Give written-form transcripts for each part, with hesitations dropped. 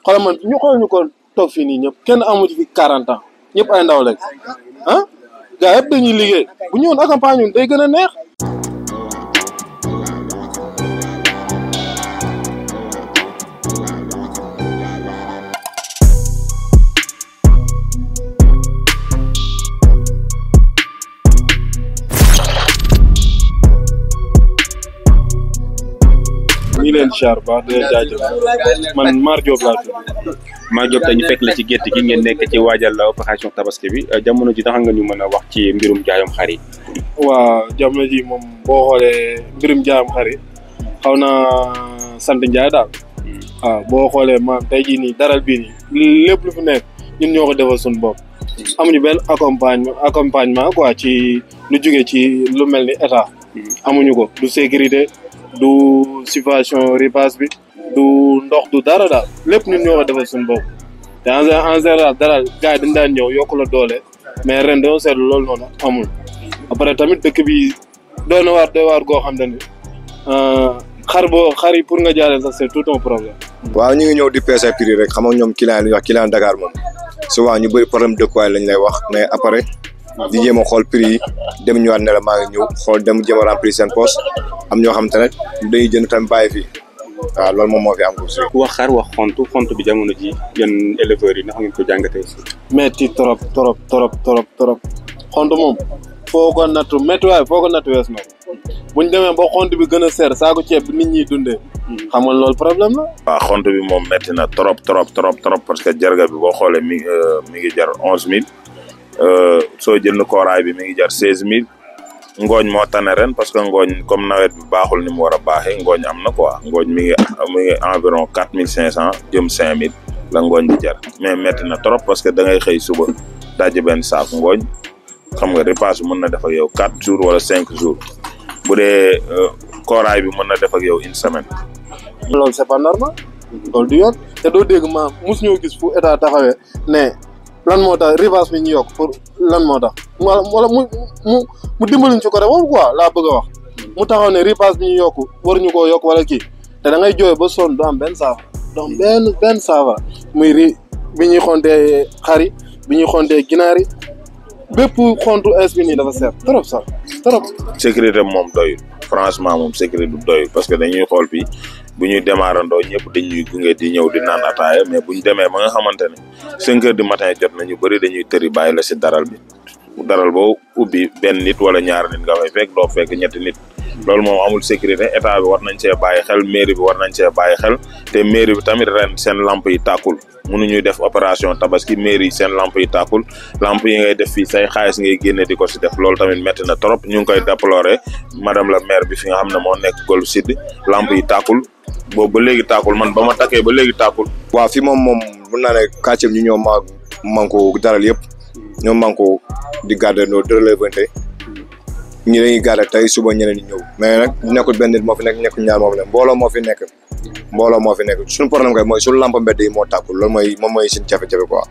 xoolal man ñu xool ñu ko toog fii nii ñëpp kenn amu ci fi 40 ans ñëpp ay ndaw lañ ah gars yëpp dañuy liggéey bu ñëwoon accompagne day gën a neex. ñu leen char baax di leen jaajëf man Mar Diop laa tudd. Mar Diop tey ñu fekk la ci gétt gi ngeen nekk ci waajal opération tabaski bi jamono ji tax nga ñu mën a wax ci mbirum jaayum xar yi. waaw jamono ji moom boo xoolee mbirum jaayum xar yi xaw naa sant Ndiaye daal. waaw boo xoolee maam tey jii nii daral bii nii lépp lu fi nekk ñun ñoo ko defal suñu bopp. amuñu benn accompagnement quoi ci lu jóge ci lu mel ni état. amuñu ko du sécurité. du subvention ripaas bi du ndox du dara daal lépp ñun ñoo ko defal suñu bopp te en général dara gars yi dañ daan ñëw yokku la doole mais ren dañoo seetlu loolu noonu amul après tamit dëkk bi doy na waar goo xam ne ni xar yi pour nga jaaree sax c'est tout un problème. waaw ñu ngi ñëw di peese prix rek xam nga ñoom client yi ñuy wax client Dakar moom souvent ñu bëri problème dëkkuwaay lañ lay wax mais après di jéem a xool prix yi dem ñëwaat ne la maa ngi ñëw xool dem jéem a remplir seen poste am ñoo xam te ne dañuy jënd tamit bàyyi fii waaw loolu moom moo fi am aussi. wax xar wax xont bi jamono ji yan éleveurs yi ndax ngeen ko jàngatee. metti trop xont moom foo ko nattu métti waaye foo ko nattu wees na buñ demee ba xont bi gën a seer saako ceeb bi nit ñi dundee xam nga loolu problème la. waaw xont bi moom métti na trop parce que jarga bi boo xoolee mi ngi jar 11000. soo jënd kooraay bi mi ngi jar 16000 ngooñ moo tane ren parce que ngooñ comme nawet bi baaxul ni mu war a baaxee ngooñ am na quoi ngooñ mi ngi environ 4500 jëm 5000 la ngooñ di jar mais métti na trop parce que da ngay xëy suba daj benn saako ngooñ xam nga repas bi mën na def ak yow 4 jours wala 5 jours bu dee kooraay bi mën na def ak yow une semaine. loolu c'est pas normal loolu du yoon te doo dégg ma mus ñoo gis fu état taxawee ne. lan moo tax revanche bi ñu yokk pour lan moo tax wala mu dimbaliñ ci côté boobu quoi laa bëgg a wax mu taxaw ne revanche bi ñu yokk waruñu koo yokk wala kii te da ngay jooy ba sonn du am benn saafara du am benn saafara muy bi ñuy xontee xar yi bi ñuy xontee ginaar yi bépp xontu es bi nii dafa seet trop sax trop. sécurité moom doyul franchement moom sécurité du doyul parce que dañuy xool fii bu ñuy démarrandoo ñëpp dañuy gunge di ñëw di naan ataaya mais bu ñu demee ba nga xamante ne 5 heures du matin jot na ñu bëri dañuy tëri bàyyi la si daral bi daral boo ubbi benn nit wala ñaar nit nga fay fekk doo fekk ñetti nit loolu moom amul sécurité état bi war nañ see bàyyi xel mairie bi war nañ see bàyyi xel te mairie bi tamit ren seen lamp yi tàkkul mënuñuy def opération tabaski mairie yi seen lamp yi tàkkul lamp yi ngay def fii say xaalis ngay génne di ko si def loolu tamit métti na trop ñu ngi koy déplorer madame la maire bi fi nga xam ne moo nekk Golf Sud lamp yi tàkkul boobu ba léegi tàkkul man ba ma takkee ba léegi tàkkul. waaw fii moom mun naa ne quartier bi ñu ñëw manko daral yëpp ñoom manko di garder no relevante ñi dañuy garder tey suba ñeneen ñi ñëw mais nag nekkul benn nit moo fi nekk nekkul ñaar moo fi nekk mbooloo moo fi nekk suñu problème kay mooy suñu lampe mbedd yi moo tàkkul loolu mooy suñu jafe-jafe quoi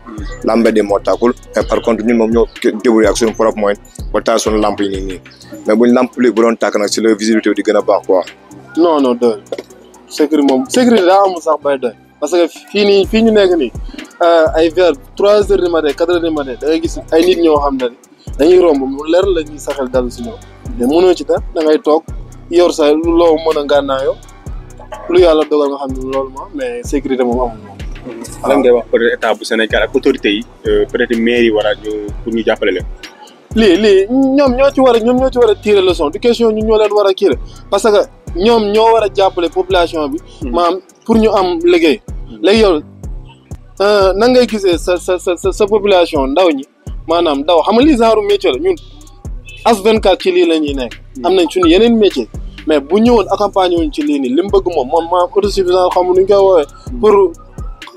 lampe mbedd yi moo tàkkul mais par contre ñun moom ñoo débrouillé ak suñu propre moyen ba taal suñu lampe yi nii mais buñ lampe publique bu doon tàkk nag si la visibilité di gën a baax quoi. non doy sécurité daa amul sax bay doy parce que fii ñu nekk nii ay vers 3 heures du matin 4 heures du matin da ngay gis ay nit ñoo xam ne dañuy romb mu leer la ñuy saxel dal si ñoom mais mënoo ci dara da ngay toog yor sa loo mën a ngànnaayoo lu yàlla dogal nga xam ne loolu moom mais sécurité moom amul moom. lan ngay wax peut-être état bu Sénégal ak autorités yi peut-être maire yi war a pour ñu jàppale leen. lii ñoom ñoo ci war a tirer leçon du question ñu ñoo leen war a kiire parce que ñoom ñoo war a jàppale population bi. maanaam pour ñu am liggéey. léegi yow nan ngay gisee sa population ndaw ñi maanaam ndaw xam nga lii genre métier la ñun As24 ci lii la ñuy nekk. am nañ suñu yeneen métier mais bu ñëwoon accompagner wuñ ci lii nii li mu bëgg moom maanaam autosuffisance xam nu ñu koy woowee pour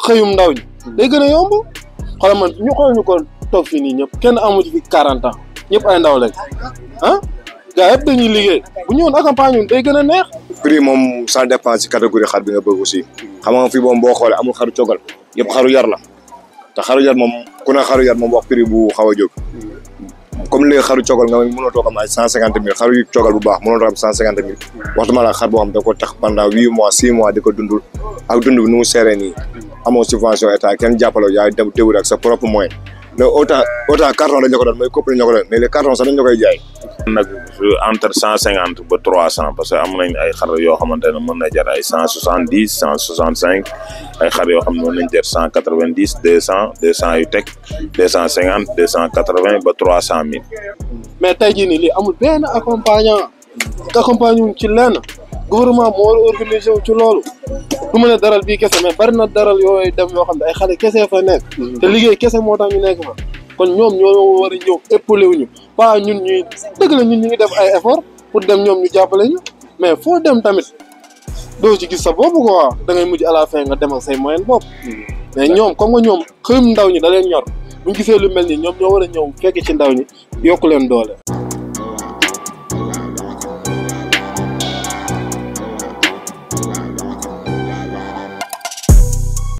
xëyum ndaw ñi. day gën a yomb xoolal man ñu ko toog fii nii ñëpp kenn amu ci fi 40 ans ñëpp ay ndaw lañ ah gars yëpp dañuy liggéey bu ñëwoon accompagner wuñ day gën a neex. prix moom ça dépend si catégorie xar bi nga bëgg aussi xam nga fii moom boo xoolee amul xaru cogal yëpp xaru yar la te xaru yar moom ku ne xaru yar moom wax prix bu xaw a jóg comme léegi xaru cogal nga mënoo toog am ay 150000 xaru yu cogal bu baax mënoo toog am 150000 waxtuma la xar boo xam da ko tax pendant 8 mois 6 mois di ko dundul ak dund bi nu mu seeree nii amoo subvention état kenn jàppaloo yaay dem débrouiller ak sa propre moyen mais autant carton dañ la ko doon mooy coppe dañ la ko doon mais les cartons sax dañ la koy jaay. nag entre 150 ba 300 parce que am nañ ay xar yoo xamante ne mën na jar ay 170 165 ay xar yoo xam ne mën nañ jar 190 200 200 yu teg 250 280 ba 300 000. mais tey jii nii lii amul benn accompagné wuñ ci lenn gouvernement moo war a organisé wu ci loolu du ma ne daral bii kese mais bari na daral yooyu dem yoo xam ne ay xale kese fa nekk. te liggéey kese moo tax ñu nekk fa. kon ñoom ñoo war a ñëw épaulé wuñu pas ñun ñuy dëgg la ñun ñu ngi def ay effort pour dem ñoom ñu jàppale ñu mais foo dem tamit doo ci gis sa bopp quoi da ngay mujj à la fin nga dem ak say moyen bopp. mais ñoom comme nga ñoom xëyum ndaw ñi da leen ñor bu ñu gisee lu mel nii ñoom ñoo war a ñëw fekk ci ndaw ñi yokku leen doole.